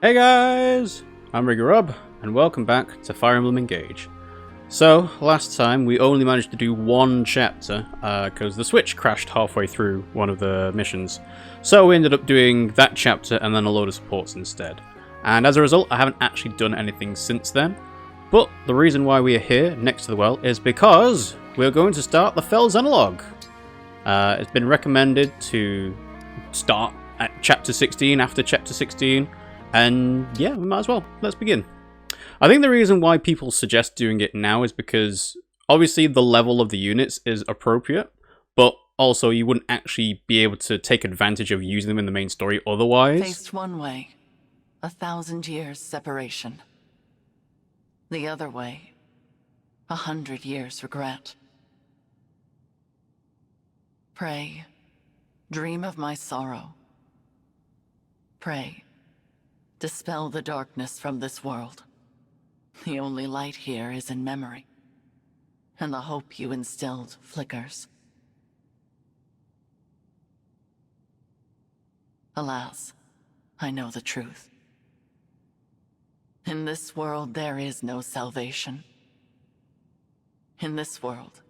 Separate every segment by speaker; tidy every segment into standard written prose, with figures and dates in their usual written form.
Speaker 1: Hey guys, I'm RiggyRob, and welcome back to Fire Emblem Engage. So, last time we only managed to do one chapter, because the Switch crashed halfway through one of the missions. So we ended up doing that chapter and then a load of supports instead. And as a result, I haven't actually done anything since then. But the reason why we are here, next to the well, is because we're going to start the Fell Xenologue. It's been recommended to start at Chapter 16 after Chapter 16. And yeah, we might as well. Let's begin. I think the reason why people suggest doing it now is because obviously the level of the units is appropriate, but also you wouldn't actually be able to take advantage of using them in the main story otherwise.
Speaker 2: Faced one way, 1,000 years separation. The other way, 100 years regret. Pray, dream of my sorrow. Pray, dispel the darkness from this world. The only light here is in memory, and the hope you instilled flickers. Alas, I know the truth. In this world there is no salvation. In this world,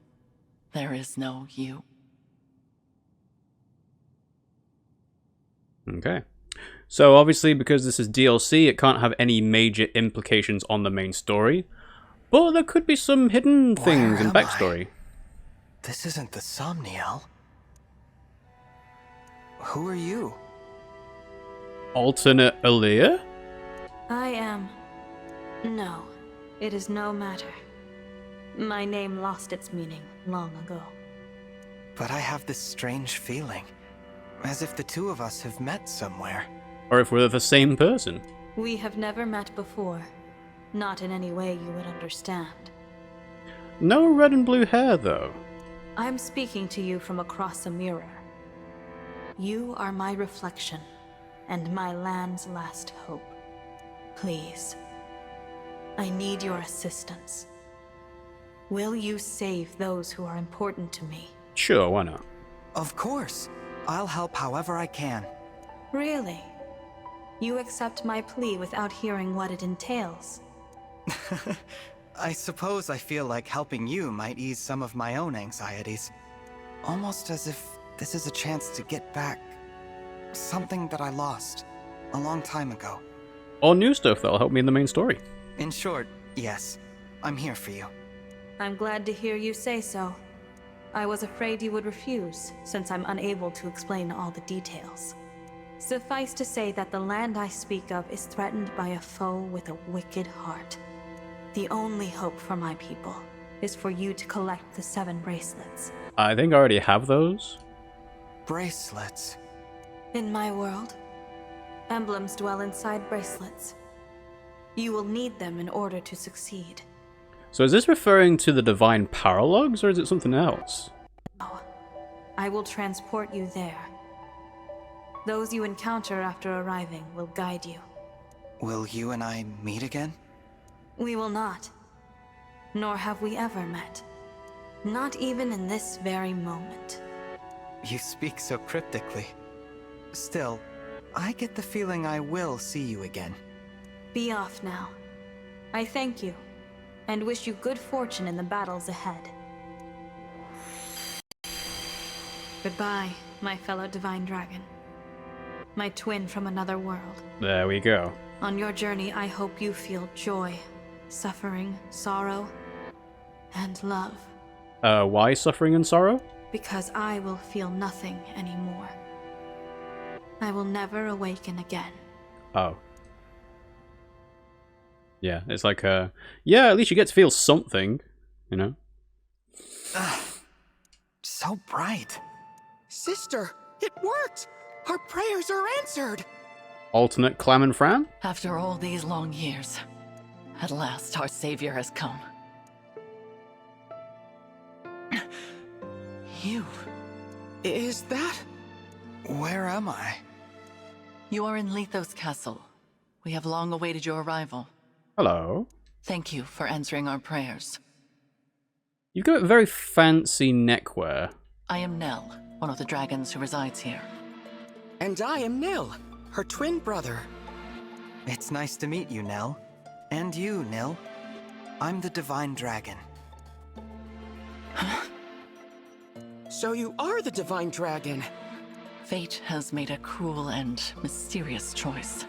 Speaker 2: there is no you.
Speaker 1: Okay. So obviously, because this is DLC, it can't have any major implications on the main story, but there could be some hidden things in backstory.
Speaker 3: This isn't the Somniel. Who are you?
Speaker 1: Alternate Alear?
Speaker 4: I am. No, it is no matter. My name lost its meaning long ago.
Speaker 3: But I have this strange feeling, as if the two of us have met somewhere.
Speaker 1: Or if we're the same person.
Speaker 4: We have never met before. Not in any way you would understand.
Speaker 1: No red and blue hair, though.
Speaker 4: I'm speaking to you from across a mirror. You are my reflection, and my land's last hope. Please, I need your assistance. Will you save those who are important to me?
Speaker 1: Sure, why not?
Speaker 3: Of course. I'll help however I can.
Speaker 4: Really? You accept my plea without hearing what it entails?
Speaker 3: I suppose I feel like helping you might ease some of my own anxieties. Almost as if this is a chance to get back something that I lost a long time ago.
Speaker 1: Or new stuff that'll help me in the main story.
Speaker 3: In short, yes. I'm here for you.
Speaker 4: I'm glad to hear you say so. I was afraid you would refuse, since I'm unable to explain all the details. Suffice to say that the land I speak of is threatened by a foe with a wicked heart. The only hope for my people is for you to collect the 7 bracelets.
Speaker 1: I think I already have those.
Speaker 3: Bracelets?
Speaker 4: In my world, emblems dwell inside bracelets. You will need them in order to succeed.
Speaker 1: So is this referring to the divine paralogs, or is it something else?
Speaker 4: No. I will transport you there. Those you encounter after arriving will guide you.
Speaker 3: Will you and I meet again?
Speaker 4: We will not. Nor have we ever met. Not even in this very moment.
Speaker 3: You speak so cryptically. Still, I get the feeling I will see you again.
Speaker 4: Be off now. I thank you, and wish you good fortune in the battles ahead. Goodbye, my fellow divine dragon. My twin from another world.
Speaker 1: There we go.
Speaker 4: On your journey, I hope you feel joy, suffering, sorrow, and love.
Speaker 1: Why suffering and sorrow?
Speaker 4: Because I will feel nothing anymore. I will never awaken again.
Speaker 1: Oh. Yeah, it's like, yeah, at least you get to feel something, you know?
Speaker 3: So bright.
Speaker 5: Sister, it worked! Our prayers are answered!
Speaker 1: Alternate Clam and Fran?
Speaker 2: After all these long years, at last our savior has come. You.
Speaker 5: Is that?
Speaker 3: Where am I?
Speaker 2: You are in Lethos Castle. We have long awaited your arrival.
Speaker 1: Hello.
Speaker 2: Thank you for answering our prayers.
Speaker 1: You've got very fancy neckwear.
Speaker 2: I am Nell, one of the dragons who resides here.
Speaker 5: And I am Nil, her twin brother.
Speaker 3: It's nice to meet you, Nell. And you, Nil. I'm the Divine Dragon.
Speaker 5: So you are the Divine Dragon.
Speaker 2: Fate has made a cruel and mysterious choice.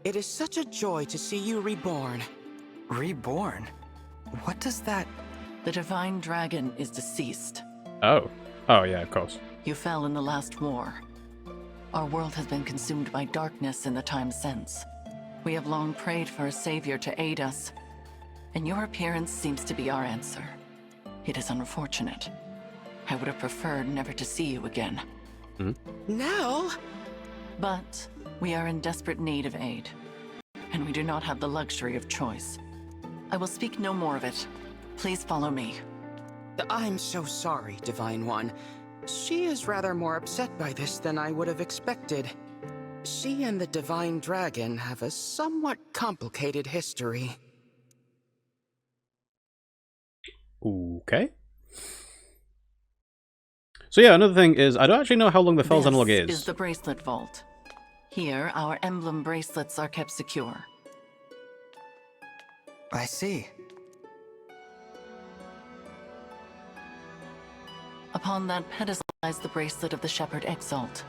Speaker 5: It is such a joy to see you reborn.
Speaker 3: Reborn? What does that...
Speaker 2: The Divine Dragon is deceased.
Speaker 1: Oh. Oh, yeah, of course.
Speaker 2: You fell in the last war. Our world has been consumed by darkness in the time since. We have long prayed for a savior to aid us, and your appearance seems to be our answer. It is unfortunate. I would have preferred never to see you again.
Speaker 5: Nell?
Speaker 2: But we are in desperate need of aid, and we do not have the luxury of choice. I will speak no more of it. Please follow me.
Speaker 5: I'm so sorry, Divine One. She is rather more upset by this than I would have expected. She and the Divine Dragon have a somewhat complicated history.
Speaker 1: Okay. So yeah, another thing is, I don't actually know how long the Fell Xenologue is.
Speaker 2: This is the bracelet vault. Here, our emblem bracelets are kept secure.
Speaker 3: I see.
Speaker 2: Upon that pedestal lies the bracelet of the Shepherd Exalt.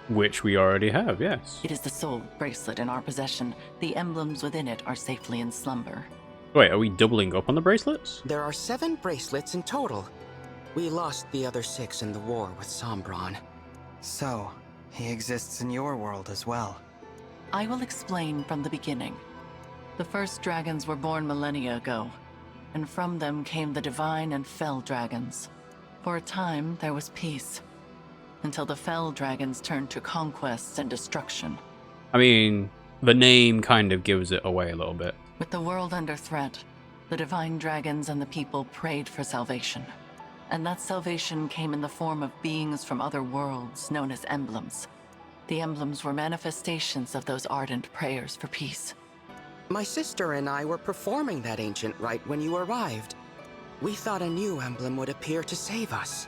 Speaker 1: Which we already have, yes.
Speaker 2: It is the sole bracelet in our possession. The emblems within it are safely in slumber.
Speaker 1: Wait, are we doubling up on the bracelets?
Speaker 5: There are 7 bracelets in total. We lost the other 6 in the war with Sombron.
Speaker 3: So, he exists in your world as well.
Speaker 2: I will explain from the beginning. The first dragons were born millennia ago, and from them came the divine and fell dragons. For a time, there was peace, until the fell dragons turned to conquest and destruction.
Speaker 1: I mean, the name kind of gives it away a little bit.
Speaker 2: With the world under threat, the divine dragons and the people prayed for salvation. And that salvation came in the form of beings from other worlds known as emblems. The emblems were manifestations of those ardent prayers for peace.
Speaker 5: My sister and I were performing that ancient rite when you arrived. We thought a new emblem would appear to save us.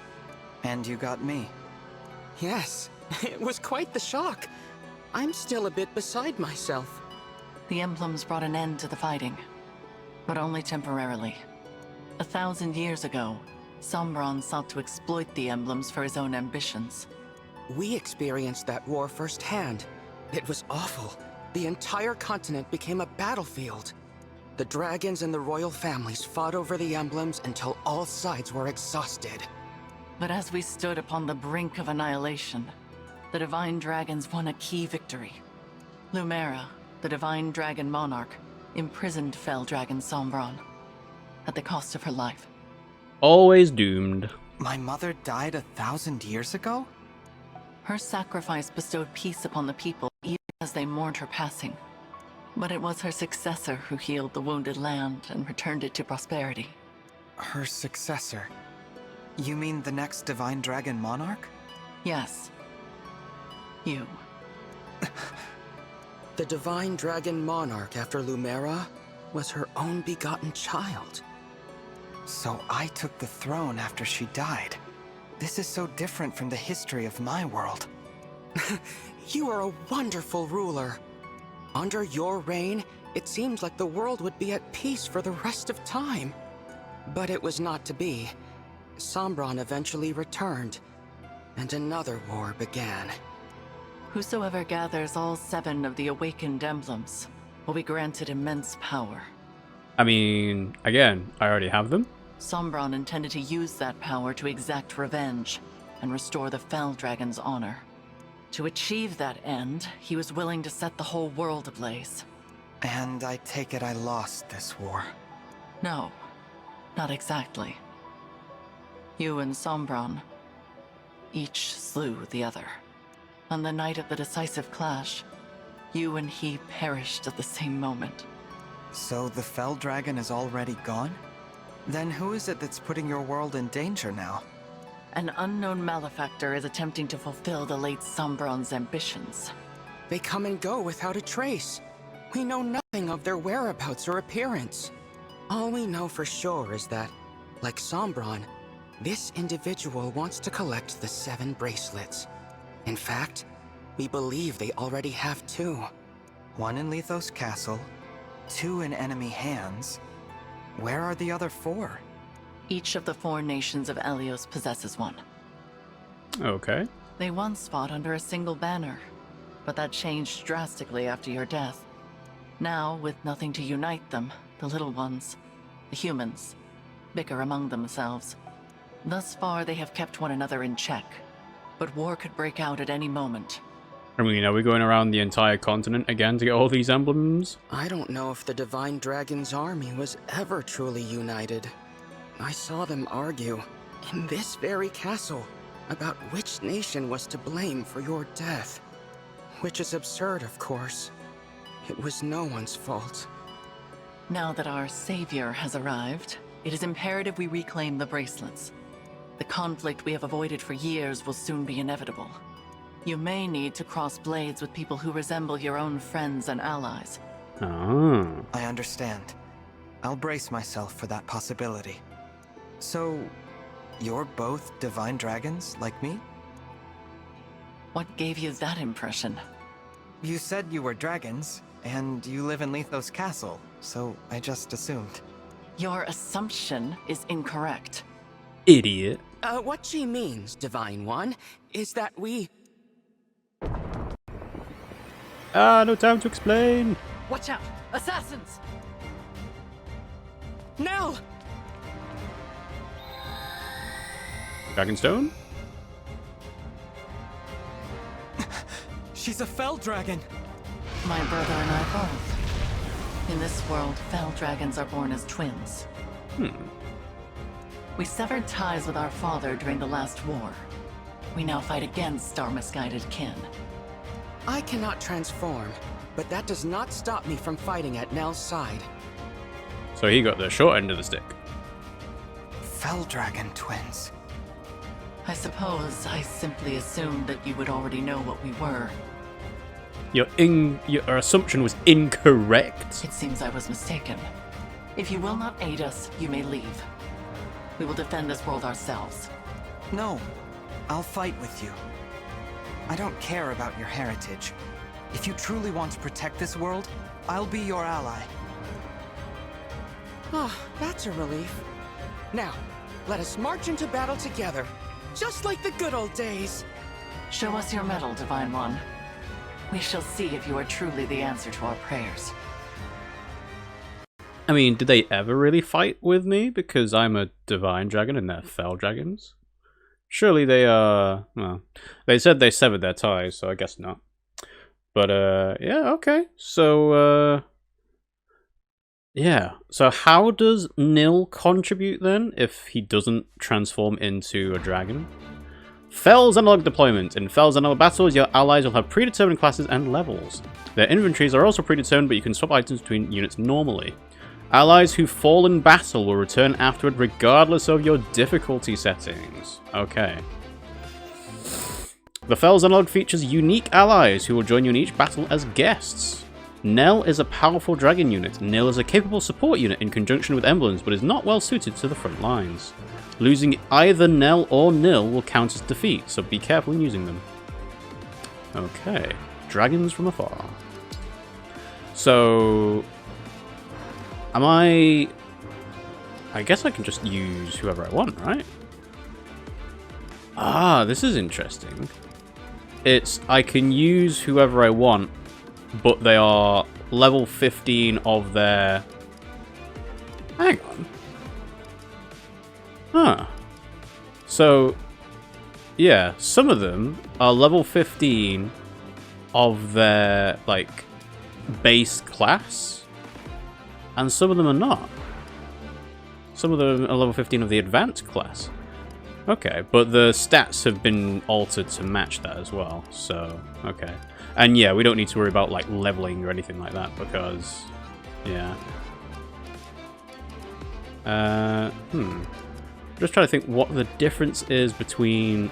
Speaker 3: And you got me.
Speaker 5: Yes, it was quite the shock. I'm still a bit beside myself.
Speaker 2: The emblems brought an end to the fighting, but only temporarily. 1,000 years ago, Sombron sought to exploit the emblems for his own ambitions.
Speaker 5: We experienced that war firsthand. It was awful. The entire continent became a battlefield. The dragons and the royal families fought over the emblems until all sides were exhausted.
Speaker 2: But as we stood upon the brink of annihilation, the divine dragons won a key victory. Lumera, the divine dragon monarch, imprisoned Fell Dragon Sombron, at the cost of her life.
Speaker 1: Always doomed.
Speaker 3: My mother died 1,000 years ago?
Speaker 2: Her sacrifice bestowed peace upon the people, even as they mourned her passing. But it was her successor who healed the wounded land and returned it to prosperity.
Speaker 3: Her successor? You mean the next Divine Dragon Monarch?
Speaker 2: Yes. You.
Speaker 5: The Divine Dragon Monarch after Lumera was her own begotten child.
Speaker 3: So I took the throne after she died. This is so different from the history of my world.
Speaker 5: You are a wonderful ruler. Under your reign, it seems like the world would be at peace for the rest of time. But it was not to be. Sombron eventually returned, and another war began.
Speaker 2: Whosoever gathers all 7 of the awakened emblems will be granted immense power.
Speaker 1: I mean, again, I already have them.
Speaker 2: Sombron intended to use that power to exact revenge and restore the Fell Dragon's honor. To achieve that end, he was willing to set the whole world ablaze.
Speaker 3: And I take it I lost this war.
Speaker 2: No, not exactly. You and Sombron, each slew the other. On the night of the decisive clash, you and he perished at the same moment.
Speaker 3: So the Fell Dragon is already gone? Then who is it that's putting your world in danger now?
Speaker 2: An unknown malefactor is attempting to fulfill the late Sombron's ambitions.
Speaker 5: They come and go without a trace. We know nothing of their whereabouts or appearance. All we know for sure is that, like Sombron, this individual wants to collect the 7 bracelets. In fact, we believe they already have 2.
Speaker 3: 1 in Lethos Castle, 2 in enemy hands. Where are the other 4?
Speaker 2: Each of the 4 nations of Elyos possesses one.
Speaker 1: Okay.
Speaker 2: They once fought under a single banner, but that changed drastically after your death. Now, with nothing to unite them, the little ones, the humans, bicker among themselves. Thus far, they have kept one another in check, but war could break out at any moment.
Speaker 1: I mean, are we going around the entire continent again to get all these emblems?
Speaker 5: I don't know if the Divine Dragon's army was ever truly united. I saw them argue, in this very castle, about which nation was to blame for your death. Which is absurd, of course. It was no one's fault.
Speaker 2: Now that our savior has arrived, it is imperative we reclaim the bracelets. The conflict we have avoided for years will soon be inevitable. You may need to cross blades with people who resemble your own friends and allies.
Speaker 1: Oh.
Speaker 3: I understand. I'll brace myself for that possibility. So, you're both divine dragons, like me?
Speaker 2: What gave you that impression?
Speaker 3: You said you were dragons, and you live in Lethos Castle, so I just assumed.
Speaker 2: Your assumption is incorrect.
Speaker 1: Idiot.
Speaker 5: What she means, Divine One, is that we...
Speaker 1: No time to explain.
Speaker 2: Watch out! Assassins!
Speaker 5: Nell!
Speaker 1: Dragonstone?
Speaker 3: She's a Fell Dragon!
Speaker 2: My brother and I both. In this world, Fell Dragons are born as twins. We severed ties with our father during the last war. We now fight against our misguided kin.
Speaker 5: I cannot transform, but that does not stop me from fighting at Nell's side.
Speaker 1: So he got the short end of the stick.
Speaker 3: Fell Dragon twins.
Speaker 2: I suppose I simply assumed that you would already know what we were.
Speaker 1: Your assumption was incorrect.
Speaker 2: It seems I was mistaken. If you will not aid us, you may leave. We will defend this world ourselves.
Speaker 3: No, I'll fight with you. I don't care about your heritage. If you truly want to protect this world, I'll be your ally.
Speaker 5: Ah, that's a relief. Now, let us march into battle together, just like the good old days.
Speaker 2: Show us your medal, Divine One. We shall see if you are truly the answer to our prayers.
Speaker 1: I mean, did they ever really fight with me? Because I'm a divine dragon and they're fell dragons? Surely they are... well, they said they severed their ties, so I guess not. But, yeah, okay. So, yeah. So how does Nil contribute then, if he doesn't transform into a dragon? Fell Xenologue deployment. In Fell Xenologue battles, your allies will have predetermined classes and levels. Their inventories are also predetermined, but you can swap items between units normally. Allies who fall in battle will return afterward regardless of your difficulty settings. Okay. The Fell Xenologue features unique allies who will join you in each battle as guests. Nell is a powerful dragon unit. Nil is a capable support unit in conjunction with emblems, but is not well suited to the front lines. Losing either Nell or Nil will count as defeat, so be careful in using them. Okay. Dragons from afar. So... I guess I can just use whoever I want, right? Ah, this is interesting. I can use whoever I want, but they are level 15 of their... hang on. Huh. So, yeah, some of them are level 15 of their, like, base class. And some of them are not. Some of them are level 15 of the advanced class. Okay, but the stats have been altered to match that as well, so, okay. And yeah, we don't need to worry about, like, leveling or anything like that, because, yeah. Just trying to think what the difference is between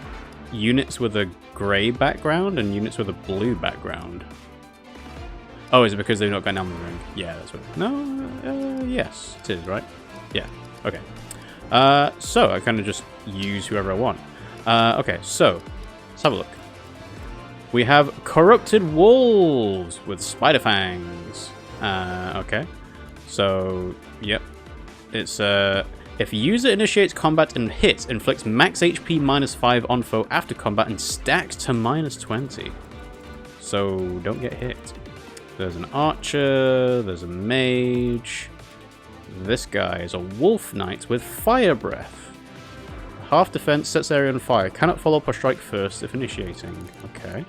Speaker 1: units with a grey background and units with a blue background. Oh, is it because they've not got an Emblem ring? Yeah, that's what... no, yes, it is, right? Yeah, okay. So, I kind of just use whoever I want. Okay, so, let's have a look. We have corrupted wolves with spider fangs. Okay. So, yep. It's if user initiates combat and hits, inflicts max HP -5 on foe after combat and stacks to -20. So don't get hit. There's an archer, there's a mage. This guy is a wolf knight with fire breath. Half defense, sets area on fire. Cannot follow up or strike first if initiating. Okay.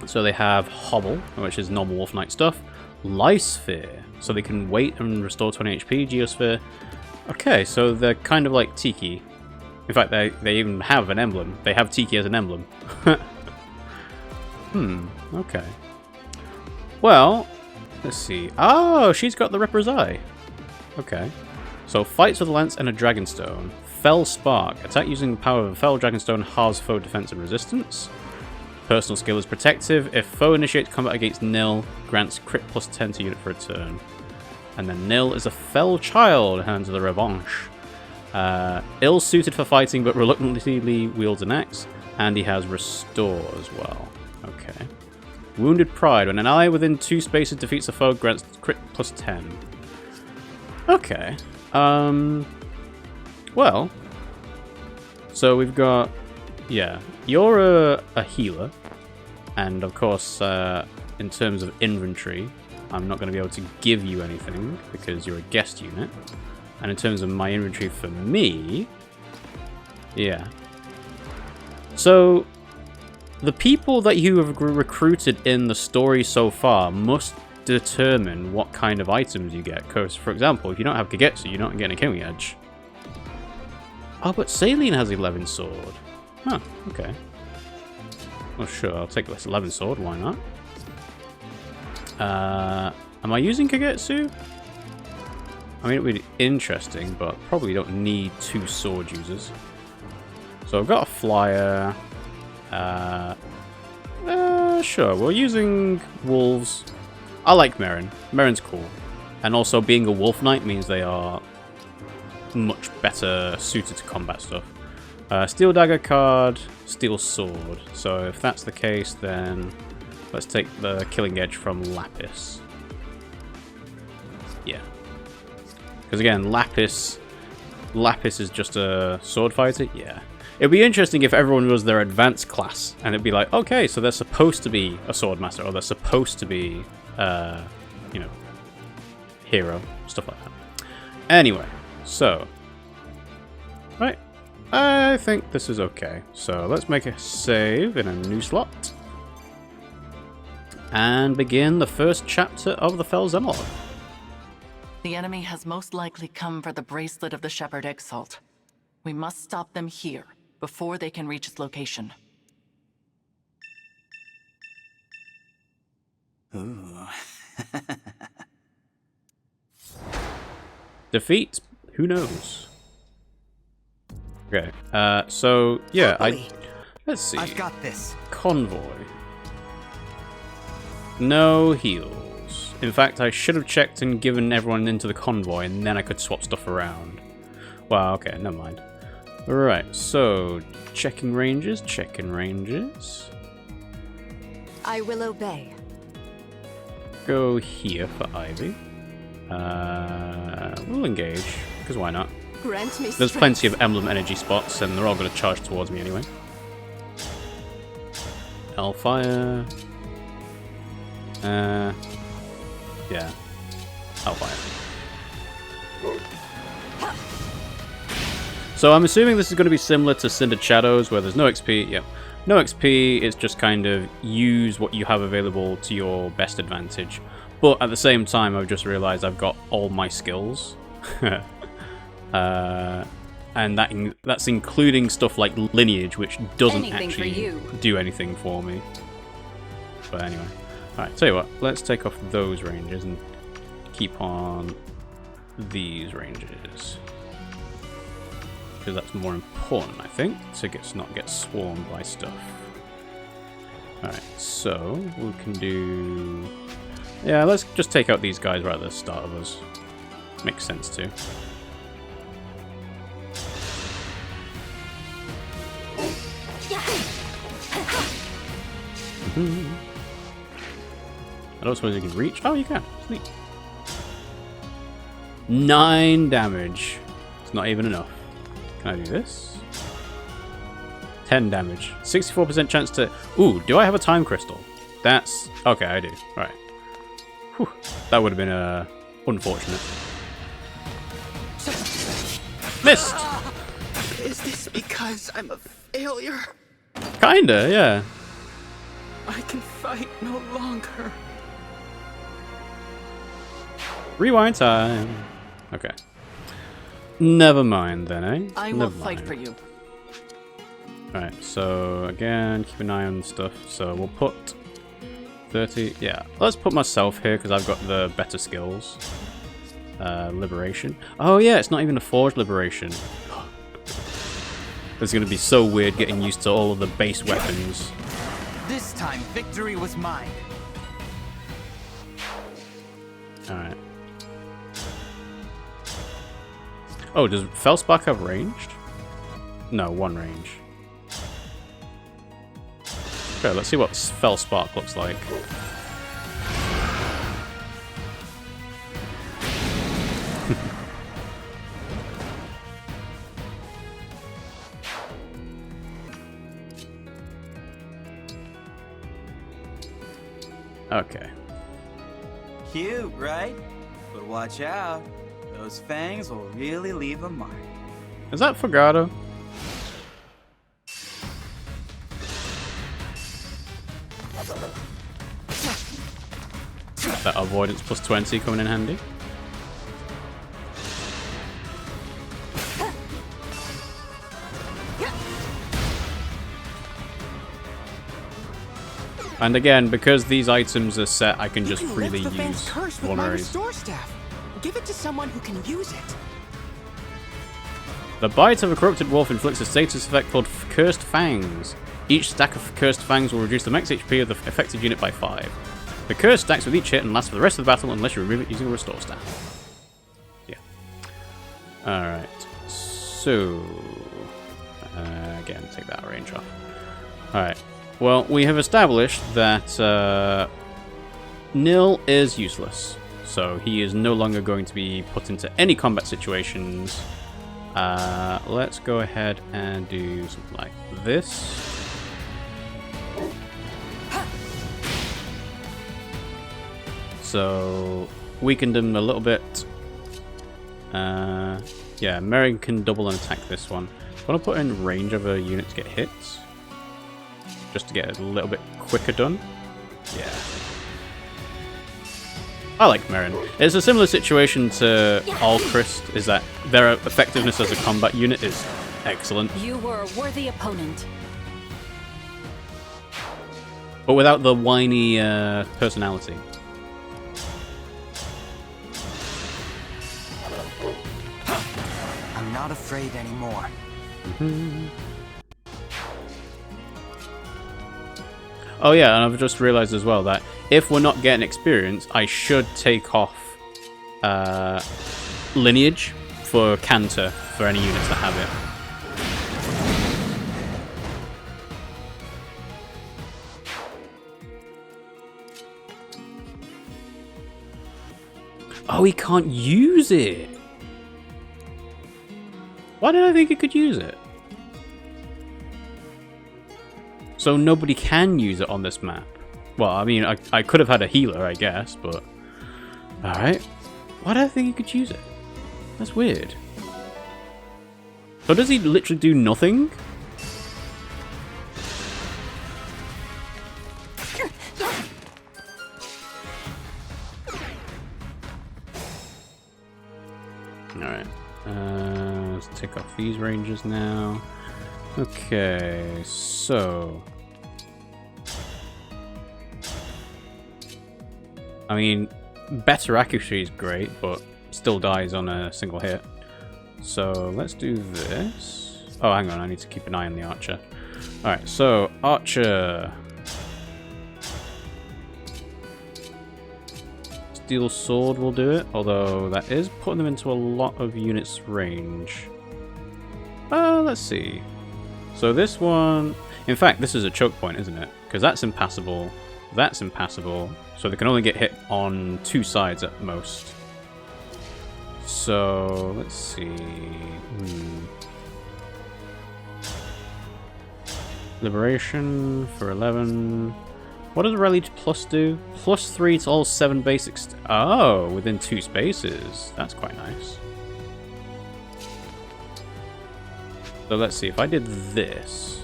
Speaker 1: So they have hobble, which is normal wolf knight stuff. Life sphere, so they can wait and restore 20 HP. Geosphere. Okay, so they're kind of like Tiki. In fact, they even have an emblem. They have Tiki as an emblem. Okay. Well, let's see. Oh, she's got the Ripper's Eye. Okay. So, fights with a lance and a dragonstone. Fell Spark. Attack using the power of a Fell Dragon Stone halves foe defense and resistance. Personal skill is protective. If foe initiates combat against nil, grants crit +10 to unit for a turn. And then nil is a Fell Child, Hands of the Revanche. Ill-suited for fighting, but reluctantly wields an axe. And he has Restore as well. Okay. Wounded Pride. When an ally within 2 spaces defeats a foe, grants crit +10. Okay. Well. So we've got... Yeah. You're a healer. And of course, in terms of inventory, I'm not going to be able to give you anything because you're a guest unit. And in terms of my inventory for me... Yeah. So... The people that you have recruited in the story so far must determine what kind of items you get. Because, for example, if you don't have Kagetsu, you're not getting a Killing Edge. Oh, but Saline has 11 sword. Huh, okay. Well, sure, I'll take this 11 sword, why not? Am I using Kagetsu? I mean, it would be interesting, but probably don't need 2 sword users. So I've got a flyer... Sure, we're using wolves. I like Merrin. Merrin's cool. And also being a wolf knight means they are much better suited to combat stuff. Steel dagger card, steel sword. So if that's the case, then let's take the killing edge from Lapis. Yeah. Because again, Lapis is just a sword fighter? Yeah. It'd be interesting if everyone was their advanced class, and it'd be like, okay, so they're supposed to be a sword master, or they're supposed to be, you know, hero, stuff like that. Anyway, so, right, I think this is okay. So let's make a save in a new slot, and begin the first chapter of the Fell Xenologue.
Speaker 2: The enemy has most likely come for the bracelet of the Shepherd Exalt. We must stop them here, before they can reach its location.
Speaker 3: Ooh.
Speaker 1: Defeat? Who knows? Okay, so, yeah, let's see.
Speaker 3: I've got this.
Speaker 1: Convoy. No heals. In fact, I should have checked and given everyone into the convoy, and then I could swap stuff around. Well, okay, never mind. Alright, so, checking ranges.
Speaker 6: I will obey.
Speaker 1: Go here for Ivy. We'll engage, because why not?
Speaker 6: Grant me
Speaker 1: There's plenty of emblem energy spots, and they're all going to charge towards me anyway. Hellfire. Yeah. Hellfire. So I'm assuming this is going to be similar to Cindered Shadows, where there's no XP. Yeah, no XP. It's just kind of use what you have available to your best advantage. But at the same time, I've just realized I've got all my skills. And that's including stuff like lineage, which doesn't actually do anything for me. But anyway, alright, tell you what, let's take off those ranges and keep on these ranges. Because that's more important, I think, to not get swarmed by stuff. Alright, so we can do... Yeah, let's just take out these guys right at the start of us. Makes sense too. I don't suppose you can reach. Oh, you can. Sweet. 9 damage. It's not even enough. Can I do this? 10 damage. 64% chance to... Ooh, do I have a time crystal? That's... Okay, I do. Alright. Whew. That would have been unfortunate. Missed!
Speaker 5: Is this because I'm a failure?
Speaker 1: Kinda, yeah.
Speaker 5: I can fight no longer.
Speaker 1: Rewind time. Okay. Never mind then, eh?
Speaker 2: I will fight for you.
Speaker 1: Alright, so again, keep an eye on stuff. So we'll put 30. Yeah, let's put myself here because I've got the better skills. Liberation. Oh yeah, it's not even a forged liberation. It's going to be so weird getting used to all of the base weapons.
Speaker 3: This time, victory was mine.
Speaker 1: Alright. Oh, does Fellspark have ranged? No, 1 range. Okay, let's see what Fellspark looks like. Okay.
Speaker 7: Cute, right? But watch out. Those fangs will really leave a mark.
Speaker 1: Is that Fogado? That avoidance plus 20 coming in handy. And again, because these items are set, I can just freely use vulneraries.
Speaker 5: Give it to someone who can use it.
Speaker 1: The bite of a corrupted wolf inflicts a status effect called Cursed Fangs. Each stack of Cursed Fangs will reduce the max HP of the affected unit by 5. The curse stacks with each hit and lasts for the rest of the battle unless you remove it using a restore staff. Yeah. Alright. So... again, take that range off. Alright. Well, we have established that Nil is useless. So he is no longer going to be put into any combat situations. Let's go ahead and do something like this. So, weakened him a little bit. Yeah, Merrin can double and attack this one. I want to put in range of a unit to get hits. Just to get it a little bit quicker done. Yeah. I like Merrin. It's a similar situation to Alchrist, is that their effectiveness as a combat unit is excellent.
Speaker 6: You were a worthy opponent.
Speaker 1: But without the whiny personality.
Speaker 3: I'm not afraid anymore.
Speaker 1: Oh yeah, and I've just realized as well that if we're not getting experience, I should take off lineage for Canter for any units that have it. Oh, he can't use it! Why did I think he could use it? So nobody can use it on this map. Well, I mean, I could have had a healer, I guess, but... Alright. Why did I think he could use it? That's weird. So does he literally do nothing? Alright. Let's take off these ranges now. Okay, so... I mean, better accuracy is great, but still dies on a single hit. So let's do this. Oh, hang on, I need to keep an eye on the archer. Alright, so archer. Steel sword will do it, although that is putting them into a lot of units range. Let's see. So this one, In fact, this is a choke point, isn't it? Because that's impassable, so they can only get hit on 2 sides at most. So, let's see... Liberation for 11... What does Rally Plus do? +3 to all 7 basics. Oh, within 2 spaces. That's quite nice. So let's see, if I did this...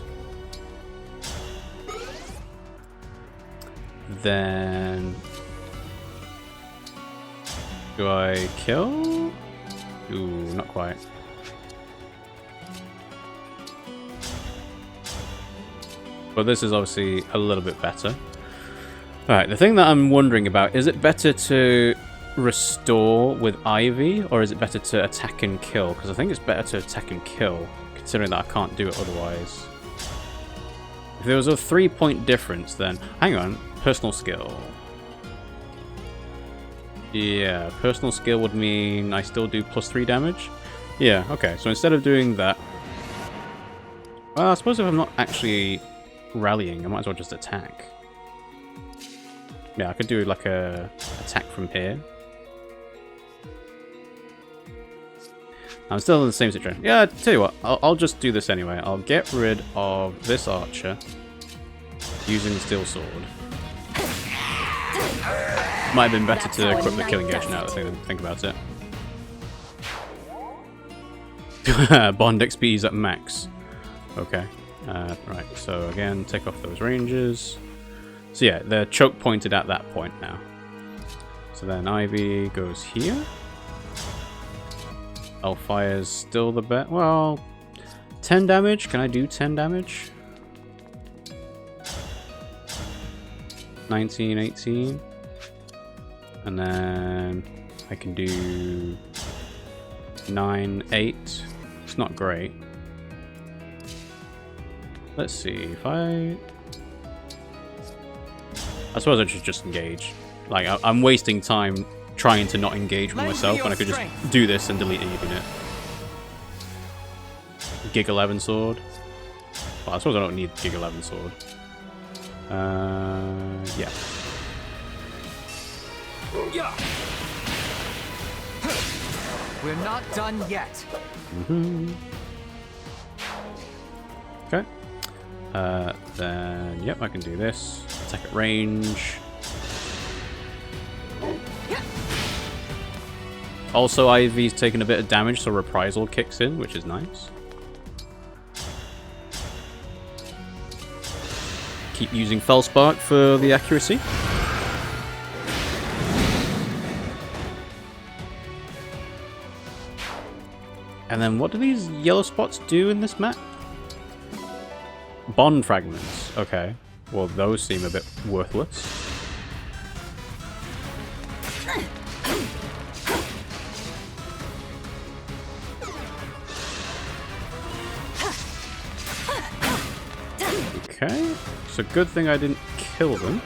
Speaker 1: Then... Do I kill? Ooh, not quite. But this is obviously a little bit better. Alright, the thing that I'm wondering about, is it better to restore with Ivy, or is it better to attack and kill? Because I think it's better to attack and kill, considering that I can't do it otherwise. If there was a 3-point difference, then... Hang on, personal skill. Yeah, personal skill would mean I still do +3 damage? Yeah, okay, so instead of doing that... Well, I suppose if I'm not actually rallying, I might as well just attack. Yeah, I could do like a attack from here. I'm still in the same situation. Yeah, tell you what, I'll just do this anyway. I'll get rid of this archer using the steel sword. Might have been better to equip the killing gauge now that I think about it. Bond XP is at max. Okay. Right, so again, take off those ranges. So yeah, they're choke pointed at that point now. So then Ivy goes here. Fire's still the bet. Well, 10 damage. Can I do 10 damage? 19, 18. And then I can do 9, 8. It's not great. Let's see, if I suppose I should just engage. Like, I'm wasting time trying to not engage with myself when I could just do this and delete a unit. Gig 11 sword. Well, I suppose I don't need Gig 11 sword. Yeah.
Speaker 3: We're not done yet.
Speaker 1: Okay. Then, yep, I can do this. Attack at range. Also, Ivy's taken a bit of damage, so Reprisal kicks in, which is nice. Keep using Fellspark for the accuracy. And then what do these yellow spots do in this map? Bond fragments. Okay. Well, those seem a bit worthless. Okay. It's a good thing I didn't kill them.